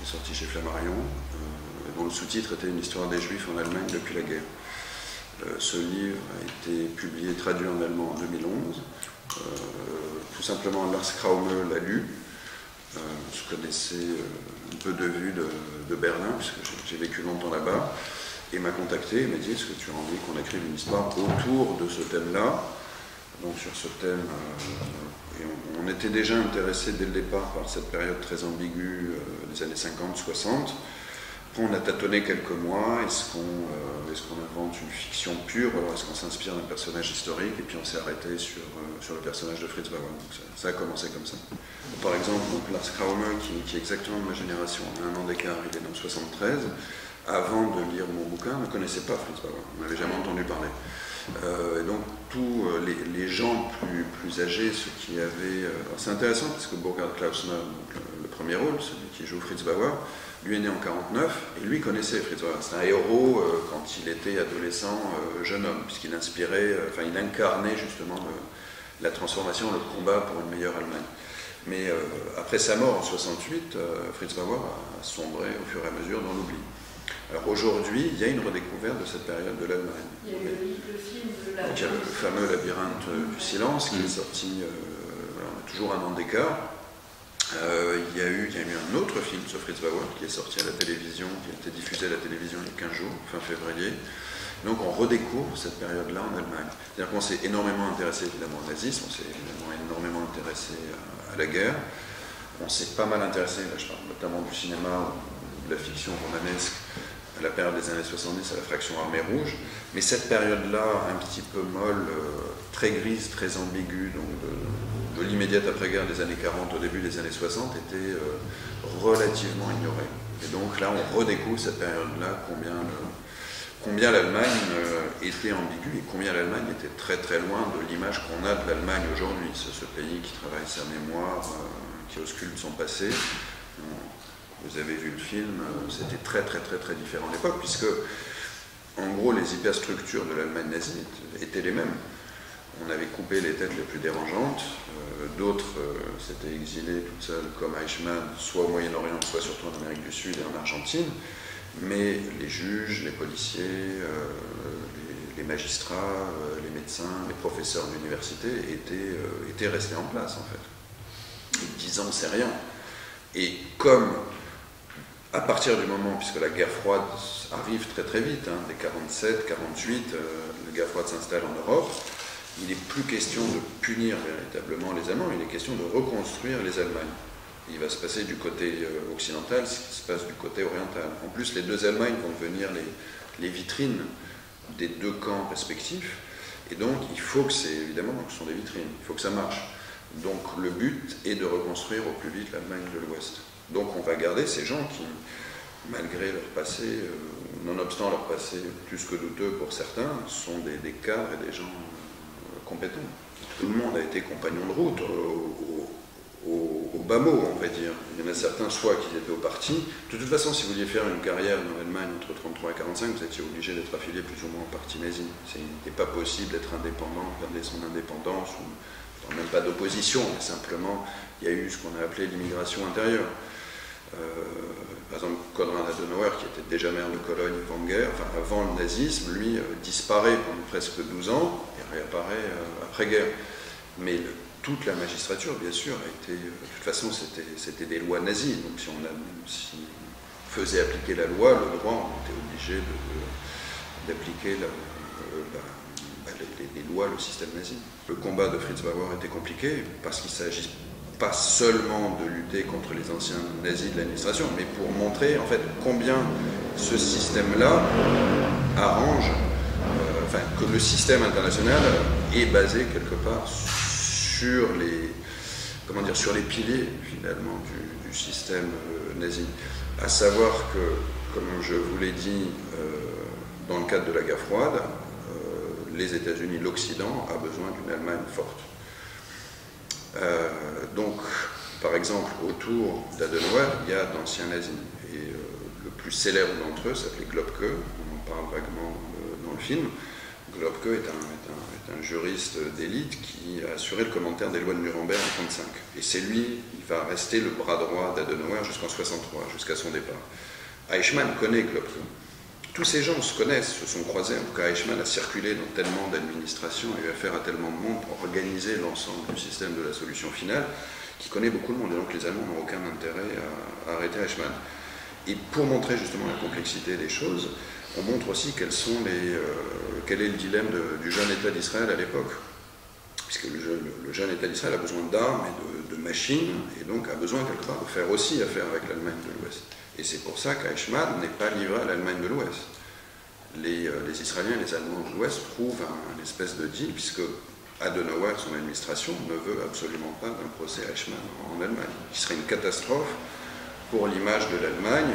est sorti chez Flammarion, dont le sous-titre était Une histoire des Juifs en Allemagne depuis la guerre. Ce livre a été publié, traduit en allemand en 2011. Tout simplement, Lars Kraume l'a lu. Je connaissais un peu de vue de Berlin, puisque j'ai vécu longtemps là-bas, et m'a contacté et m'a dit: est-ce que tu as envie qu'on écrive une histoire autour de ce thème-là? Donc sur ce thème, et on était déjà intéressé dès le départ par cette période très ambiguë des années 50-60. On a tâtonné quelques mois. Est-ce qu'on invente une fiction pure, ou alors est-ce qu'on s'inspire d'un personnage historique? Et puis on s'est arrêté sur le personnage de Fritz Bauer. Donc ça a commencé comme ça. Par exemple, Lars Kraume, qui est exactement de ma génération, on a un an d'écart, il est dans 73. Avant de lire mon bouquin, ne connaissait pas Fritz Bauer, on n'avait jamais entendu parler. Et donc tous les gens plus âgés, ceux qui avaient... c'est intéressant parce que Burkhard Klausner, le premier rôle, celui qui joue Fritz Bauer, lui est né en 49 et lui connaissait Fritz Bauer. C'est un héros quand il était adolescent, jeune homme, puisqu'il inspirait, il incarnait justement la transformation, le combat pour une meilleure Allemagne. Mais après sa mort en 68, Fritz Bauer a sombré au fur et à mesure dans l'oubli. Alors aujourd'hui, il y a une redécouverte de cette période de l'Allemagne. Il y a eu le film de la... Donc il y a le fameux Labyrinthe du silence qui est sorti, on a toujours un an d'écart. Il y a eu un autre film sur Fritz Bauer qui est sorti à la télévision, qui a été diffusé à la télévision il y a 15 jours, fin février. Donc on redécouvre cette période-là en Allemagne. C'est-à-dire qu'on s'est énormément intéressé évidemment au nazisme, on s'est énormément intéressé à la guerre, on s'est pas mal intéressé, là je parle notamment du cinéma ou de la fiction romanesque, à la période des années 70, à la fraction armée rouge, mais cette période-là, un petit peu molle, très grise, très ambiguë, donc de l'immédiate après-guerre des années 40 au début des années 60, était relativement ignorée. Et donc là, on redécouvre cette période-là, combien l'Allemagne était ambiguë et combien l'Allemagne était très très loin de l'image qu'on a de l'Allemagne aujourd'hui. C'est ce pays qui travaille sa mémoire, qui ausculte son passé. Vous avez vu le film, c'était très très très très différent à l'époque, puisque en gros les hyperstructures de l'Allemagne nazie étaient les mêmes. On avait coupé les têtes les plus dérangeantes, d'autres s'étaient exilés toutes seules comme Eichmann, soit au Moyen-Orient, soit surtout en Amérique du Sud et en Argentine, mais les juges, les policiers, les magistrats, les médecins, les professeurs d'université étaient restés en place en fait. Et 10 ans, c'est rien. Et comme à partir du moment, puisque la guerre froide arrive très très vite, dès 47, 48, la guerre froide s'installe en Europe, il n'est plus question de punir véritablement les Allemands, il est question de reconstruire les Allemagnes. Il va se passer du côté occidental ce qui se passe du côté oriental. En plus, les deux Allemagnes vont devenir les vitrines des deux camps respectifs, et donc il faut que évidemment, ce sont des vitrines, il faut que ça marche. Donc le but est de reconstruire au plus vite l'Allemagne de l'Ouest. Donc on va garder ces gens qui, malgré leur passé, nonobstant leur passé plus que douteux pour certains, sont des cadres et des gens compétents. Tout le monde a été compagnon de route, au bas mot, on va dire. Il y en a certains, soit qui étaient au parti. De toute façon, si vous vouliez faire une carrière dans l'Allemagne entre 1933 et 1945, vous étiez obligé d'être affilié plus ou moins au parti nazi. Il n'était pas possible d'être indépendant, garder son indépendance, ou même pas d'opposition, mais simplement, il y a eu ce qu'on a appelé l'immigration intérieure. Par exemple, Konrad Adenauer, qui était déjà maire de Cologne avant le nazisme, lui disparaît pendant presque 12 ans et réapparaît après-guerre. Mais toute la magistrature, bien sûr, a été... De toute façon, c'était des lois nazies. Donc si on faisait appliquer la loi, le droit, on était obligé d'appliquer les lois, le système nazi. Le combat de Fritz Bauer était compliqué parce qu'il s'agit pas seulement de lutter contre les anciens nazis de l'administration, mais pour montrer en fait combien ce système-là arrange, que le système international est basé quelque part sur les piliers finalement du système nazi. À savoir que, comme je vous l'ai dit, dans le cadre de la guerre froide, les États-Unis, l'Occident, a besoin d'une Allemagne forte. Donc, par exemple, autour d'Adenauer, il y a d'anciens nazis. Et le plus célèbre d'entre eux s'appelait Globke, on en parle vaguement dans le film. Globke est un juriste d'élite qui a assuré le commentaire des lois de Nuremberg en 1935. Et c'est lui, il va rester le bras droit d'Adenauer jusqu'en 1963, jusqu'à son départ. Eichmann connaît Globke. Tous ces gens se connaissent, se sont croisés. En tout cas, Eichmann a circulé dans tellement d'administrations et eu affaire à tellement de monde pour organiser l'ensemble du système de la solution finale, qu'il connaît beaucoup de monde. Et donc les Allemands n'ont aucun intérêt à arrêter Eichmann. Et pour montrer justement la complexité des choses, on montre aussi quel est le dilemme du jeune État d'Israël à l'époque. Puisque le jeune État d'Israël a besoin d'armes et de machines, et donc a besoin quelque part de faire aussi affaire avec l'Allemagne de l'Ouest. Et c'est pour ça qu'Eichmann n'est pas livré à l'Allemagne de l'Ouest. Les Israéliens et les Allemands de l'Ouest trouvent une espèce de deal, puisque Adenauer, son administration, ne veut absolument pas d'un procès Eichmann en Allemagne, qui serait une catastrophe pour l'image de l'Allemagne,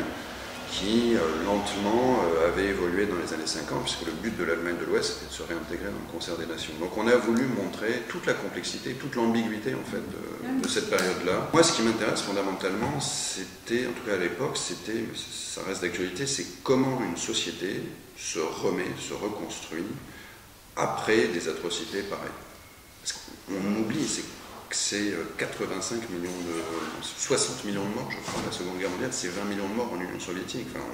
qui lentement avait évolué dans les années 50, puisque le but de l'Allemagne de l'Ouest était de se réintégrer dans le concert des nations. Donc on a voulu montrer toute la complexité, toute l'ambiguïté en fait de cette période-là. Moi, ce qui m'intéresse fondamentalement, c'était, en tout cas à l'époque, ça reste d'actualité, c'est comment une société se remet, se reconstruit après des atrocités pareilles. Parce qu'on oublie, c'est 85 millions 60 millions de morts, je crois, la Seconde Guerre mondiale, c'est 20 millions de morts en Union soviétique. Enfin,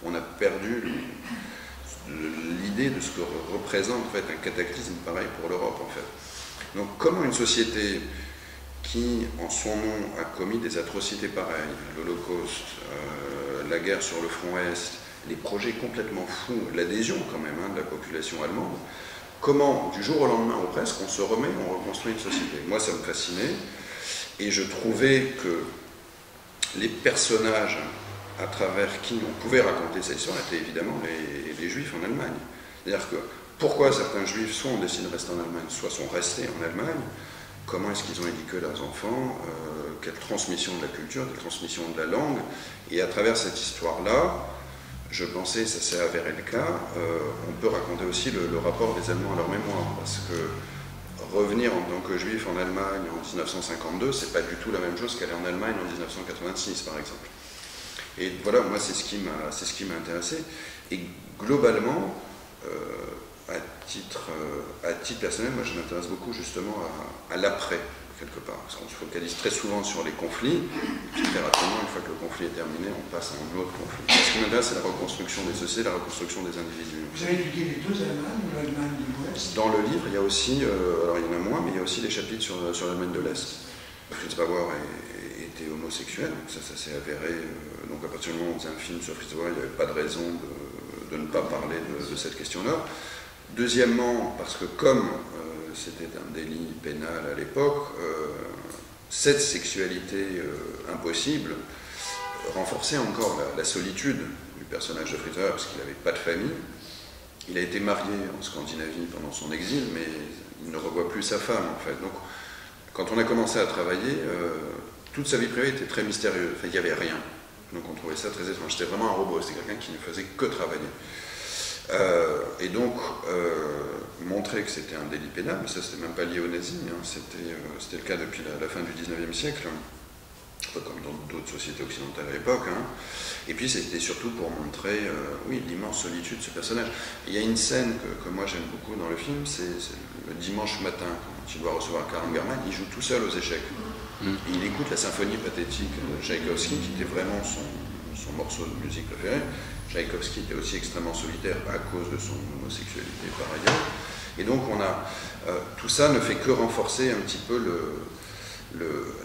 on a perdu l'idée de ce que représente en fait, un cataclysme pareil pour l'Europe, en fait. Donc, comment une société qui, en son nom, a commis des atrocités pareilles, l'Holocauste, la guerre sur le front Est, les projets complètement fous, l'adhésion quand même de la population allemande, comment, du jour au lendemain ou presque, on se remet, on reconstruit une société. Moi, ça me fascinait, et je trouvais que les personnages à travers qui on pouvait raconter cette histoire étaient évidemment les Juifs en Allemagne. C'est-à-dire que pourquoi certains Juifs, soit ont décidé de rester en Allemagne, soit sont restés en Allemagne, comment est-ce qu'ils ont éduqué leurs enfants, quelle transmission de la culture, quelle transmission de la langue, et à travers cette histoire-là, je pensais, ça s'est avéré le cas, on peut raconter aussi le rapport des Allemands à leur mémoire, parce que revenir en tant que juif en Allemagne en 1952, c'est pas du tout la même chose qu'aller en Allemagne en 1986, par exemple. Et voilà, moi, c'est ce qui m'a intéressé. Et globalement, à titre personnel, moi, je m'intéresse beaucoup justement à l'après, quelque part, parce qu'on se focalise très souvent sur les conflits, et puis très rapidement, une fois que le conflit est terminé, on passe à un autre conflit. Ce qui m'intéresse, c'est la reconstruction des sociétés, la reconstruction des individus. Vous avez étudié les deux Allemagnes, ou l'Allemagne de l'Ouest? Dans le livre, il y a aussi, alors il y en a moins, mais il y a aussi des chapitres sur l'Allemagne de l'Est. Fritz Bauer était homosexuel, ça s'est avéré, donc à partir du moment où on faisait un film sur Fritz Bauer, il n'y avait pas de raison de ne pas parler de cette question-là. Deuxièmement, parce que comme c'était un délit pénal à l'époque, cette sexualité impossible renforçait encore la solitude du personnage de Fritz Bauer, parce qu'il n'avait pas de famille. Il a été marié en Scandinavie pendant son exil, mais il ne revoit plus sa femme, en fait. Donc, quand on a commencé à travailler, toute sa vie privée était très mystérieuse. Enfin, il n'y avait rien. Donc, on trouvait ça très étrange. C'était vraiment un robot. C'était quelqu'un qui ne faisait que travailler. Et donc, montrer que c'était un délit pénal, mais ça, c'était même pas lié aux nazis. C'était le cas depuis la fin du 19e siècle. Comme dans d'autres sociétés occidentales à l'époque. Et puis c'était surtout pour montrer l'immense solitude de ce personnage. Et il y a une scène que moi j'aime beaucoup dans le film, c'est le dimanche matin, quand il doit recevoir Karl Engermann, il joue tout seul aux échecs. Et il écoute la symphonie pathétique de Tchaïkovski, qui était vraiment son morceau de musique préféré. Tchaïkovski était aussi extrêmement solitaire à cause de son homosexualité par ailleurs. Et donc tout ça ne fait que renforcer un petit peu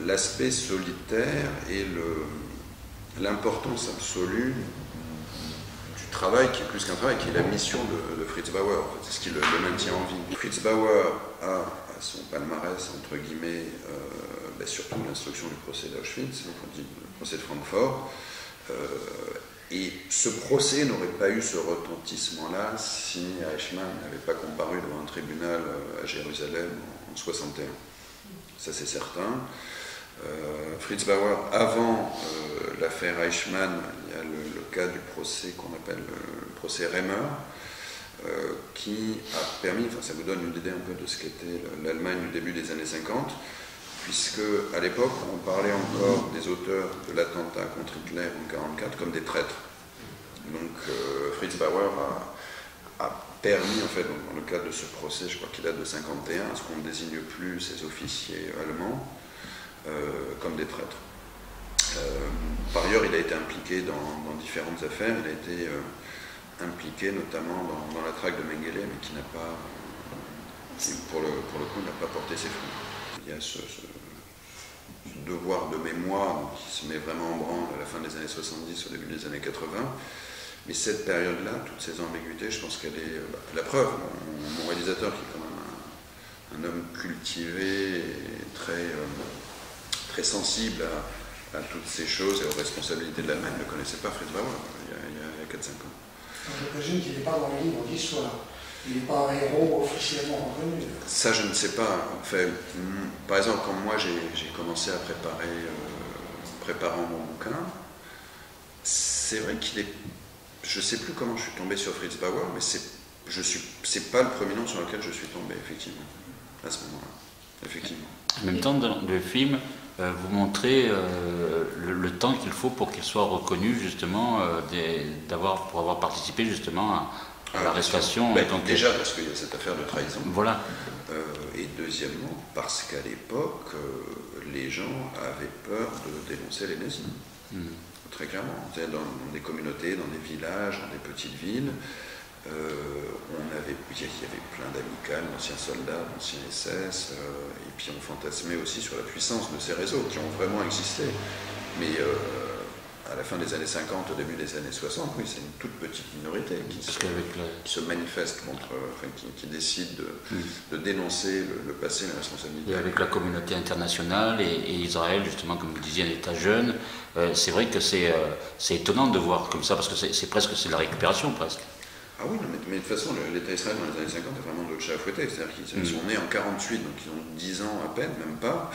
l'aspect solitaire et l'importance absolue du travail, qui est plus qu'un travail, qui est la mission de Fritz Bauer. En fait, c'est ce qui le maintient en vie. Fritz Bauer a à son palmarès, entre guillemets, surtout l'instruction du procès d'Auschwitz, on dit le procès de Francfort. Et ce procès n'aurait pas eu ce retentissement-là si Eichmann n'avait pas comparu devant un tribunal à Jérusalem en 1961. Ça c'est certain. Fritz Bauer, avant l'affaire Eichmann, il y a le cas du procès qu'on appelle le procès Reimer, qui a permis, ça vous donne une idée un peu de ce qu'était l'Allemagne du début des années 50, puisque à l'époque on parlait encore des auteurs de l'attentat contre Hitler en 1944 comme des traîtres. Donc Fritz Bauer a permis, en fait, dans le cadre de ce procès, je crois qu'il date de 51, à ce qu'on ne désigne plus ces officiers allemands comme des traîtres. Par ailleurs, il a été impliqué dans différentes affaires. Il a été impliqué notamment dans la traque de Mengele, mais qui n'a pas, pour le coup, n'a pas porté ses fruits. Il y a ce devoir de mémoire qui se met vraiment en branle à la fin des années 70, au début des années 80. Mais cette période-là, toutes ces ambiguïtés, je pense qu'elle est la preuve. Mon réalisateur, qui est quand même un homme cultivé et très sensible à toutes ces choses et aux responsabilités de l'Allemagne, ne connaissait pas Fritz Bauer il y a 4-5 ans. Je présume qu'il n'est pas dans les livres d'histoire. Il n'est pas un héros officiellement reconnu. Ça, je ne sais pas. Enfin, par exemple, quand moi j'ai commencé à préparant mon bouquin, c'est vrai qu'il est... Je ne sais plus comment je suis tombé sur Fritz Bauer, mais c'est pas le premier nom sur lequel je suis tombé, effectivement, à ce moment-là. Effectivement. En même temps, dans le film, vous montrez le temps qu'il faut pour qu'il soit reconnu, justement, pour avoir participé, justement, à l'arrestation. Déjà, parce qu'il y a cette affaire de trahison. Voilà. Et deuxièmement, parce qu'à l'époque, les gens avaient peur de dénoncer les nazis. Très clairement. Dans des communautés, dans des villages, dans des petites villes, il y avait plein d'amicales, d'anciens soldats, d'anciens SS, et puis on fantasmait aussi sur la puissance de ces réseaux qui ont vraiment existé. Mais à la fin des années 50, au début des années 60, oui, c'est une toute petite minorité qui se manifeste contre, qui décide de dénoncer le passé, la responsabilité. Et avec la communauté internationale et Israël, justement, comme vous disiez, un État jeune, c'est vrai que c'est étonnant de voir comme ça, parce que c'est de la récupération, presque. Ah oui, mais de toute façon, l'État israélien dans les années 50 est vraiment d'autres chats à fouetter. C'est-à-dire qu'ils sont nés en 48, donc ils ont 10 ans à peine, même pas.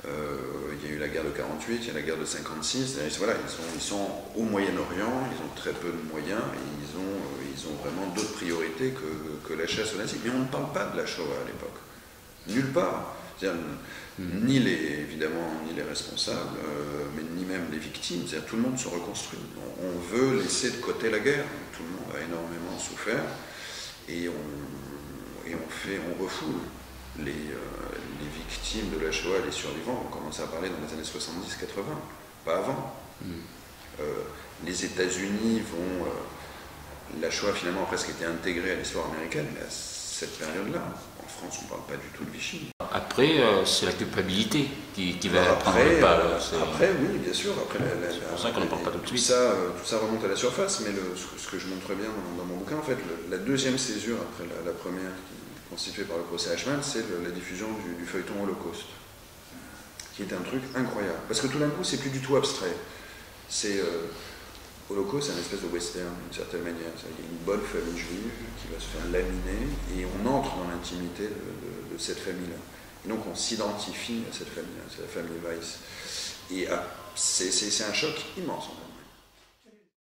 Il y a eu la guerre de 48, il y a la guerre de 56. Voilà, ils sont au Moyen-Orient, ils ont très peu de moyens, et ils ont vraiment d'autres priorités que la chasse aux nazis. Mais on ne parle pas de la Shoah à l'époque. Nulle part. Évidemment, ni les responsables, mais ni même les victimes. C'est-à-dire tout le monde se reconstruit. On veut laisser de côté la guerre. Tout le monde a énormément souffert. Et on refoule les victimes de la Shoah, les survivants. On commence à parler dans les années 70-80, pas avant. Les États-Unis la Shoah finalement a presque été intégrée à l'histoire américaine, mais à cette période-là. En France, on ne parle pas du tout de Vichy. Après, c'est la culpabilité qui va prendre le pas. Après, oui, bien sûr. C'est pour ça qu'on n'en parle pas tout de suite. Tout ça remonte à la surface, mais ce que je montre bien dans mon bouquin, en fait, la deuxième césure après la première, constituée par le procès Eichmann, c'est la diffusion du feuilleton Holocauste, qui est un truc incroyable. Parce que tout d'un coup, c'est plus du tout abstrait. Holocauste, c'est un espèce de western, d'une certaine manière. Il y a une bonne famille juive qui va se faire laminer, et on entre dans l'intimité de cette famille-là. Et donc on s'identifie à cette famille-là, c'est la famille Weiss. Et c'est un choc immense en fait.